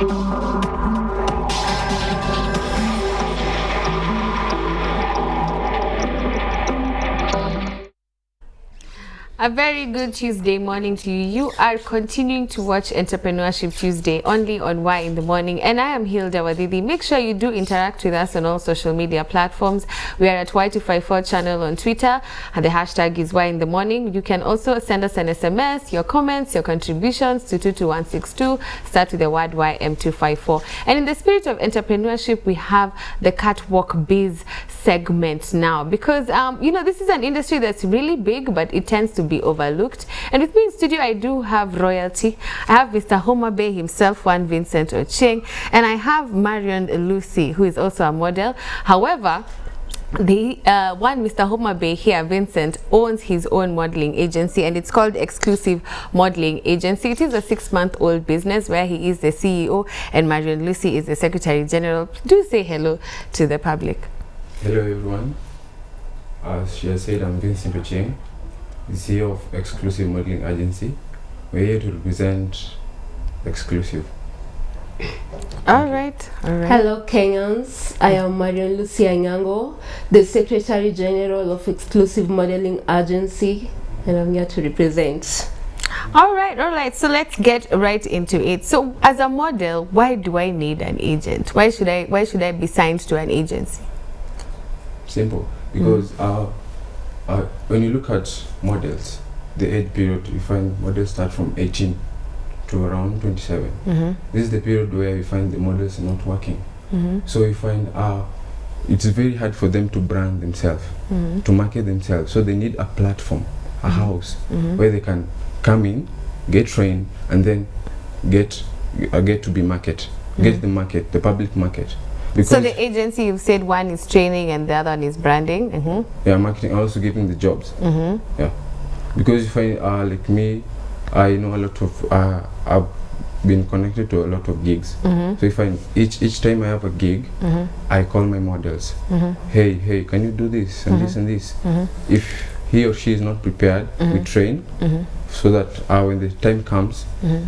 A very good Tuesday morning to you. You are continuing to watch Entrepreneurship Tuesday only on Why in the Morning, and I am Hilda Wadidi. Make sure you do interact with us on all social media platforms. We are at Y254 channel on Twitter, and the hashtag is Why in the Morning. You can also send us an SMS, your comments, your contributions to 22162. Start with the word YM254. And in the spirit of entrepreneurship, we have the Catwalk Biz segment now, because you know, this is an industry that's really big, but it tends to be overlooked. And with me in studio, I do have royalty. I have Mr. Homer Bay himself, Juan Vincent Ocheng, and I have Marion Lucy, who is also a model. However, the one Mr. Homer Bay here, Vincent, owns his own modeling agency, and it's called Exclusive Modeling Agency. It is a 6-month-old business where he is the CEO and Marion Lucy is the Secretary General. Do say hello to the public. Hello everyone. As she has said, I'm Vincent Ocheng, the CEO of Exclusive Modeling Agency. We're here to represent Exclusive. All right. Hello Kenyans, I am Marion Lucy Anyango, the Secretary General of Exclusive Modeling Agency, and I'm here to represent. All right, so let's get right into it. So as a model, why do I need an agent? Why should I be signed to an agency? Simple, because when you look at models, the age period, you find models start from 18 to around 27. This is the period where you find the models are not working. So you find it's very hard for them to brand themselves, to market themselves. So they need a platform, a house, where they can come in, get trained, and then get to be get the market, the public market. Because so the agency, you've said one is training and the other one is branding. Yeah, marketing, also giving the jobs. Yeah, because you find like me, I know a lot of I've been connected to a lot of gigs. So if each time I have a gig, I call my models. Hey, can you do this and this and this? If he or she is not prepared, we train so that when the time comes,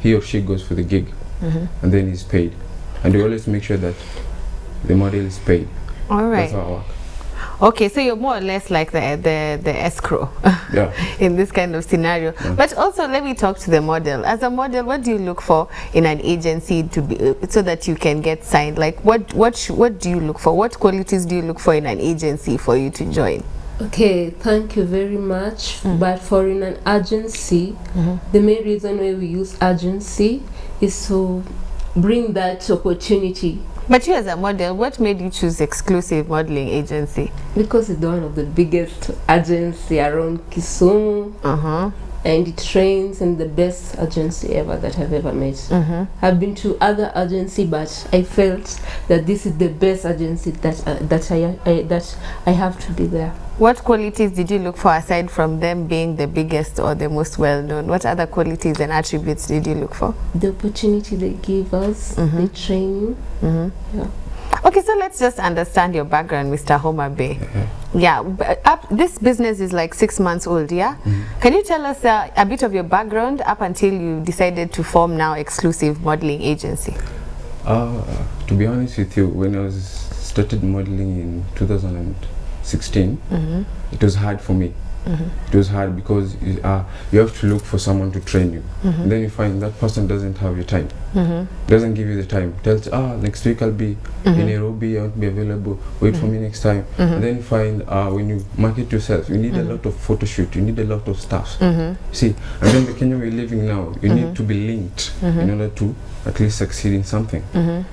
he or she goes for the gig, and then he's paid. And we always make sure that the model is paid. All right. That's how I work. Okay, so you're more or less like the escrow in this kind of scenario. But also, let me talk to the model. As a model, what do you look for in an agency to be so that you can get signed? Like, what do you look for? What qualities do you look for in an agency for you to join? Okay, thank you very much. But for in an agency, the main reason why we use agency is to bring that opportunity. But you as a model, what made you choose Exclusive Modeling Agency? Because it's one of the biggest agency around Kisumu, and it trains, and the best agency ever that I've ever met. I've been to other agency, but I felt that this is the best agency that I have to be there. What qualities did you look for aside from them being the biggest or the most well-known? What other qualities and attributes did you look for? The opportunity they give us, the training. Yeah. Okay, so let's just understand your background, Mr. Homer Bay. Yeah, this business is like 6 months old, yeah? Can you tell us a bit of your background up until you decided to form now Exclusive Modeling Agency? To be honest with you, when I started modeling in 2016, it was hard for me. It was hard because you have to look for someone to train you. And then you find that person doesn't have your time, doesn't give you the time, tells next week I'll be in Nairobi, I won't be available, wait for me next time. And then you find when you market yourself, you need a lot of photo shoot, you need a lot of stuff. See, and then the Kenya we're living now, you need to be linked in order to at least succeed in something.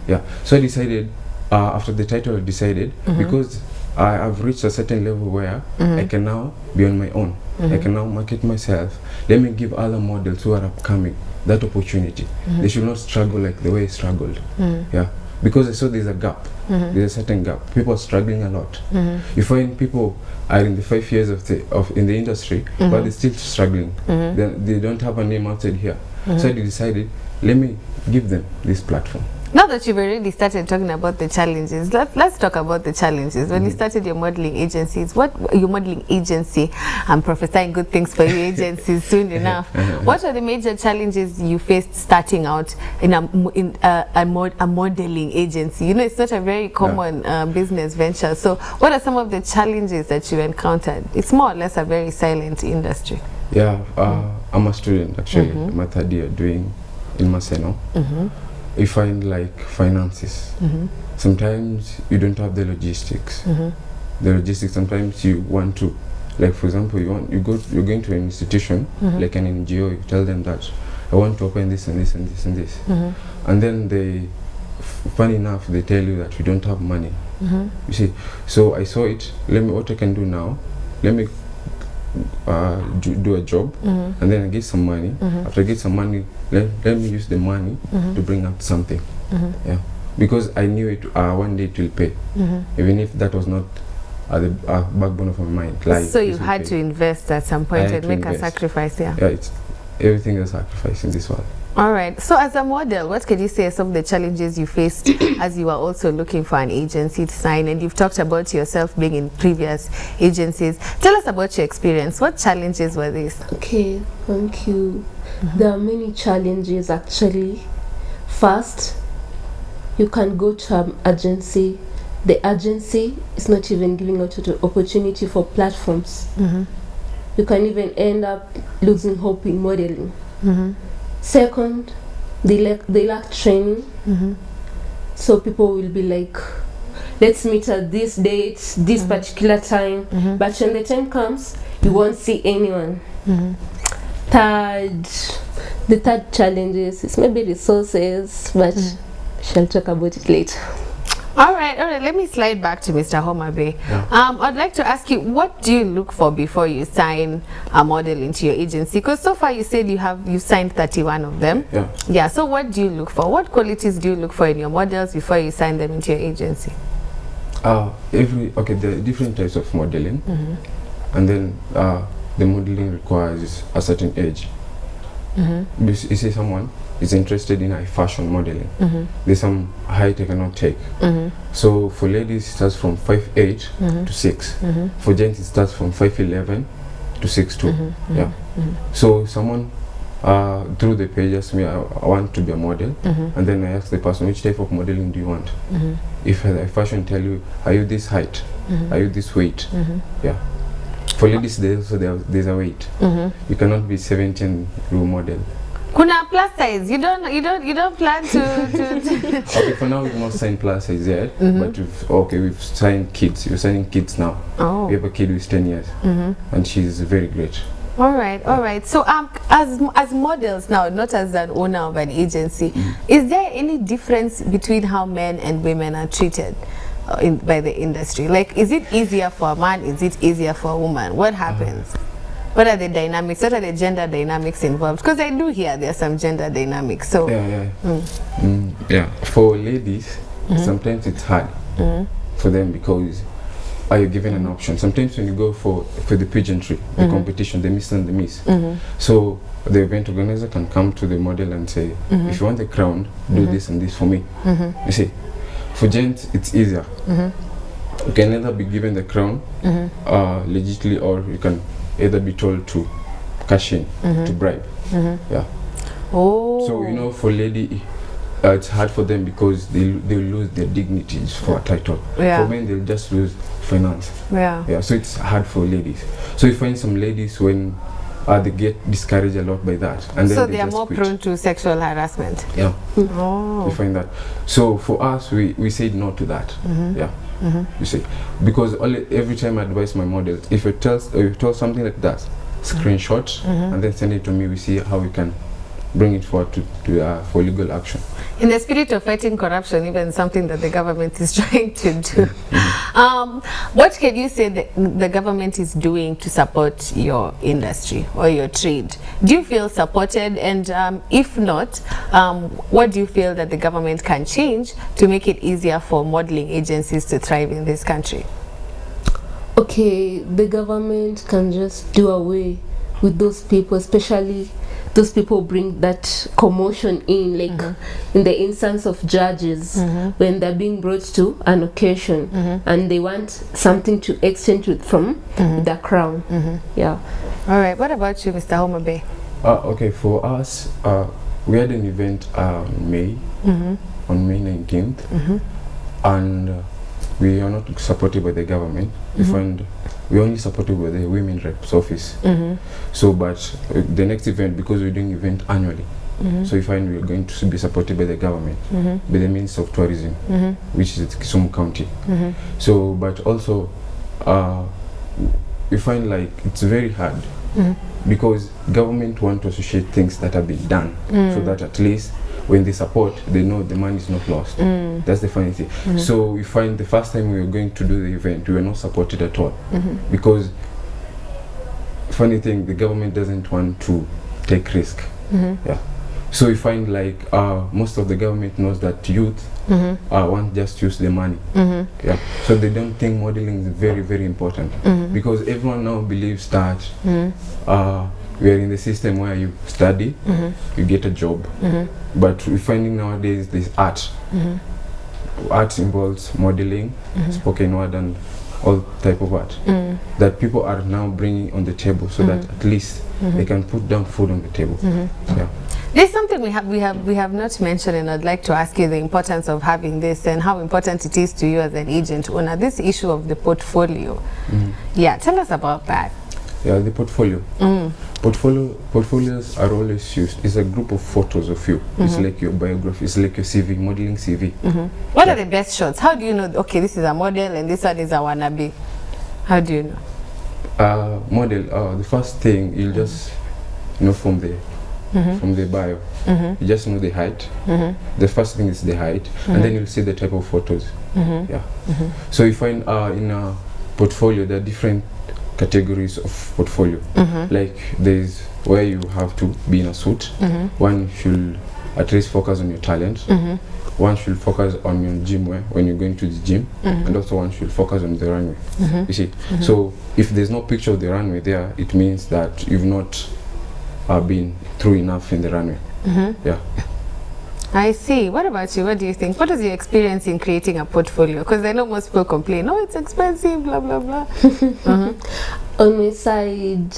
Yeah, so I decided, after the title I decided, because I've reached a certain level where I can now be on my own. I can now market myself. Let me give other models who are upcoming that opportunity. They should not struggle like the way I struggled. Yeah, because I saw there's a gap. There's a certain gap. People are struggling a lot. You find people are in the 5 years in the industry, but they're still struggling. They don't have a name outside here. So I decided, let me give them this platform. Now that you've already started talking about the challenges, let's talk about the challenges. When you started your modeling agencies, your modeling agency, I'm prophesying good things for your agencies soon enough. What are the major challenges you faced starting out in a modeling agency? You know, it's not a very common business venture. So what are some of the challenges that you encountered? It's more or less a very silent industry. Yeah, I'm a student actually. My third year doing in Maseno. You find like finances. Sometimes you don't have the logistics. The logistics, sometimes you want to, like for example, you're going to an institution, like an NGO, you tell them that I want to open this and this and this and this. And then they, funny enough, they tell you that you don't have money. You see, so I saw it, what I can do now, let me do a job, and then I get some money. After I get some money, let me use the money to bring up something. Yeah, because I knew it one day it will pay, even if that was not the backbone of my mind. Like, so you had to invest at some point and make a sacrifice. Yeah, it's everything is a sacrifice in this world. All right. So as a model, what could you say are some of the challenges you faced as you were also looking for an agency to sign? And you've talked about yourself being in previous agencies. Tell us about your experience. What challenges were these? Okay, thank you. There are many challenges actually. First, you can go to an agency. The agency is not even giving out the opportunity for platforms. You can even end up losing hope in modeling. Second, they lack training. So people will be like, let's meet at this date, this particular time. But when the time comes, you won't see anyone. The third challenge is maybe resources, but shall talk about it later. All right, let me slide back to Mr. Homabe. I'd like to ask you, what do you look for before you sign a model into your agency? Because so far you said you've signed 31 of them. Yeah, so what do you look for? What qualities do you look for in your models before you sign them into your agency? There are different types of modeling, and then the modeling requires a certain age. You see someone is interested in a fashion modeling. There's some height I cannot take. So for ladies it starts from 5'8" to 6. For gents it starts from 5'11" to 6'2". Yeah. So someone through the page asks me, I want to be a model, and then I ask the person, which type of modeling do you want? If a fashion tell you, are you this height? Are you this weight? Yeah. For ladies there's a weight. You cannot be 17 rule model. Kuna plus size. You don't plan to Okay, for now we've not signed plus size yet, but we've signed kids. We're signing kids now. We have a kid who's 10 years, and she's very great. All right. So as models now, not as an owner of an agency, is there any difference between how men and women are treated by the industry? Like, is it easier for a man? Is it easier for a woman? What happens? What are the dynamics? What are the gender dynamics involved? Because I do hear there's some gender dynamics. So for ladies, sometimes it's hard for them because you're given an option. Sometimes when you go for the pageantry, the competition, the miss and the miss. So the event organizer can come to the model and say, if you want the crown, do this and this for me. You see, for gents it's easier. You can either be given the crown legitimately, or you can either be told to cash in, to bribe. Yeah. So for lady it's hard for them because they'll lose their dignities for a title. For men they'll just lose finance. So it's hard for ladies. So you find some ladies when they get discouraged a lot by that, and then they are more prone to sexual harassment. You find that. So for us we said no to that. You see, because every time I advise my models, if you tell something like that, screenshot and then send it to me. We see how we can bring it forward for legal action. In the spirit of fighting corruption, even something that the government is trying to do, what can you say the government is doing to support your industry or your trade? Do you feel supported? And if not, what do you feel that the government can change to make it easier for modeling agencies to thrive in this country? Okay, the government can just do away with those people, especially those people bring that commotion in, like in the instance of judges when they're being brought to an occasion and they want something to exchange with from the crown. Yeah. All right, what about you, Mr. Homer Bay? Okay, for us, we had an event May on May 19th, and we are not supported by the government. We find we only supported by the Women Reps Office. So, but the next event, because we're doing event annually, so we find we're going to be supported by the government, by the Ministry of Tourism, which is Kisumu County. So, but also, we find like it's very hard because government want to associate things that have been done, so that at least when they support, they know the money is not lost. That's the funny thing. So we find the first time we were going to do the event, we were not supported at all, because funny thing, the government doesn't want to take risk. Yeah. So we find like most of the government knows that youth want just to use the money. Yeah. So they don't think modeling is very, very important, because everyone now believes that we are in the system where you study, you get a job, but we're finding nowadays there's art. Art involves modeling, spoken word, and all type of art that people are now bringing on the table, so that at least they can put down food on the table. Yeah. There's something we have not mentioned, and I'd like to ask you the importance of having this and how important it is to you as an agent owner. This issue of the portfolio. Yeah, tell us about that. Yeah, the portfolio. Portfolios are always used. It's a group of photos of you. It's like your biography. It's like your CV, modeling CV. What are the best shots? How do you know, okay, this is a model and this one is a wannabe? How do you know? Model, the first thing you'll just know from the bio. You just know the height. The first thing is the height, and then you'll see the type of photos. Yeah. So you find in a portfolio there are different categories of portfolio. Like there's where you have to be in a suit. One should at least focus on your talent. One should focus on your gym wear when you're going to the gym, and also one should focus on the runway. You see, so if there's no picture of the runway there, it means that you've not been through enough in the runway. Yeah. I see. What about you? What do you think? What is your experience in creating a portfolio? Because I know most people complain, oh, it's expensive, blah, blah, blah. On my side,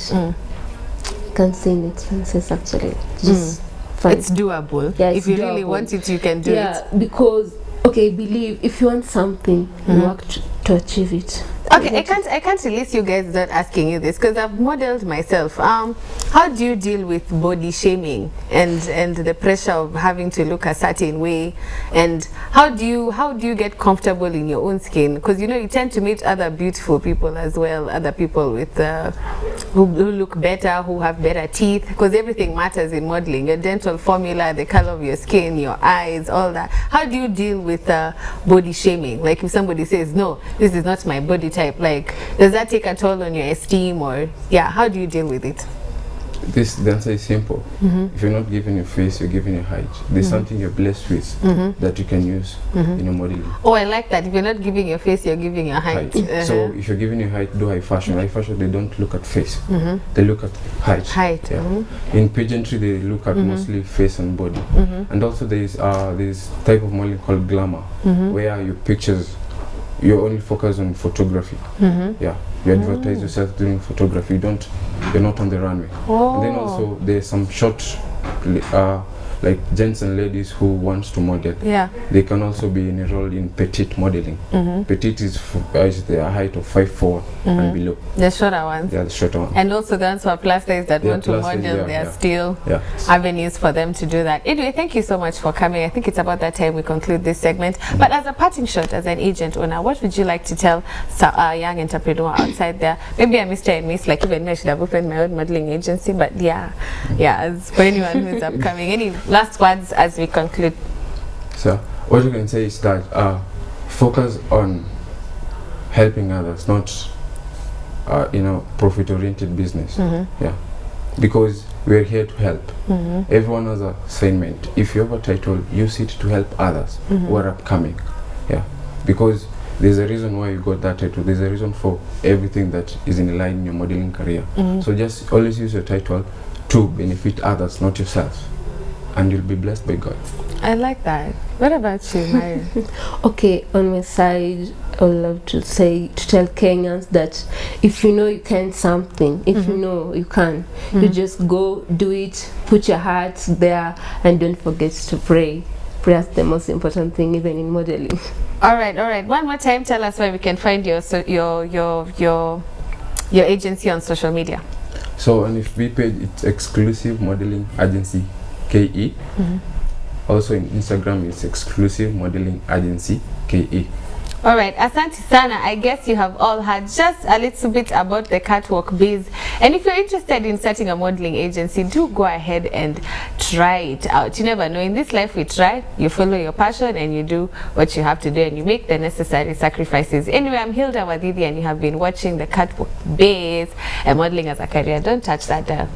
can't say in expenses actually. Just fine. It's doable. Yeah, if you really want it, you can do it. Yeah, because, okay, believe, if you want something, you work to achieve it. Okay, I can't release you guys without asking you this, because I've modeled myself. How do you deal with body shaming and the pressure of having to look a certain way, and how do you get comfortable in your own skin? Because you know you tend to meet other beautiful people as well, other people with who look better, who have better teeth, because everything matters in modeling. Your dental formula, the color of your skin, your eyes, all that. How do you deal with body shaming? Like if somebody says, no, this is not my body type, like does that take a toll on your esteem, or yeah, how do you deal with it? The answer is simple. If you're not giving your face, you're giving your height. There's something you're blessed with that you can use in your modeling. Oh, I like that. If you're not giving your face, you're giving your height. So if you're giving your height, do high fashion. High fashion, they don't look at face. They look at height. Yeah. In pageantry, they look at mostly face and body. And also there's this type of modeling called glamour, where your pictures, you only focus on photography. Yeah, you advertise yourself during photography. You're not on the runway. And then also there's some short, like gents and ladies who wants to model. Yeah, they can also be enrolled in petite modeling. Petite is the height of 5'4" and below. The shorter ones. Yeah, the shorter ones. And also the ones who are plus size that want to model, there are still avenues for them to do that. Anyway, thank you so much for coming. I think it's about that time we conclude this segment. But as a parting shot, as an agent owner, what would you like to tell a young entrepreneur outside there? Maybe a Mr. and Miss, like even me, I should have opened my own modeling agency. But yeah, as for anyone who is upcoming, any last words as we conclude? So what you can say is that focus on helping others, not profit-oriented business. Yeah, because we're here to help. Everyone has an assignment. If you have a title, use it to help others who are upcoming. Yeah, because there's a reason why you got that title. There's a reason for everything that is in line in your modeling career. So just always use your title to benefit others, not yourself, and you'll be blessed by God. I like that. What about you, Mary? Okay, on my side, I would love to tell Kenyans that if you know you can something, if you know you can, you just go do it, put your heart there, and don't forget to pray. Prayer is the most important thing, even in modeling. All right. One more time, tell us where we can find your agency on social media. So on FB page, it's Exclusive Modeling Agency KE. Also in Instagram, it's Exclusive Modeling Agency KE. All right, asante sana. I guess you have all heard just a little bit about the Catwalk Biz. And if you're interested in starting a modeling agency, do go ahead and try it out. You never know. In this life, we try. You follow your passion and you do what you have to do and you make the necessary sacrifices. Anyway, I'm Hilda Wadidi and you have been watching the Catwalk Biz and modeling as a career. Don't touch that dial.